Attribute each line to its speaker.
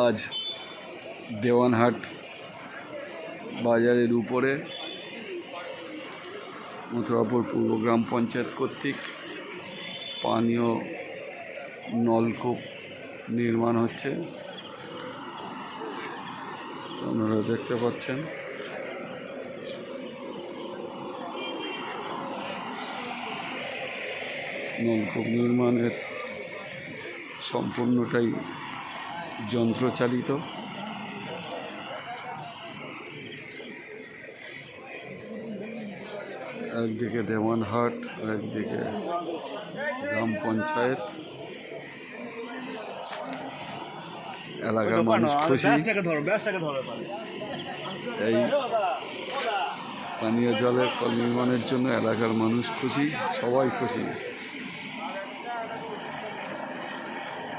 Speaker 1: আজ দেওয়ানহাট বাজারের উপরে মথুরাপুর পূর্ব গ্রাম পঞ্চায়েত কর্তৃক পানীয় নলকূপ নির্মাণ হচ্ছে। আপনারা দেখতে পাচ্ছেন নলকূপ নির্মাণের সম্পূর্ণটাই যন্ত্রচালিত। একদিকে দেওয়ানহাট, একদিকে গ্রাম পঞ্চায়েত, এলাকার মানুষ খুশি। এই পানীয় জলের কল নির্মাণের জন্য এলাকার মানুষ খুশি, সবাই খুশি।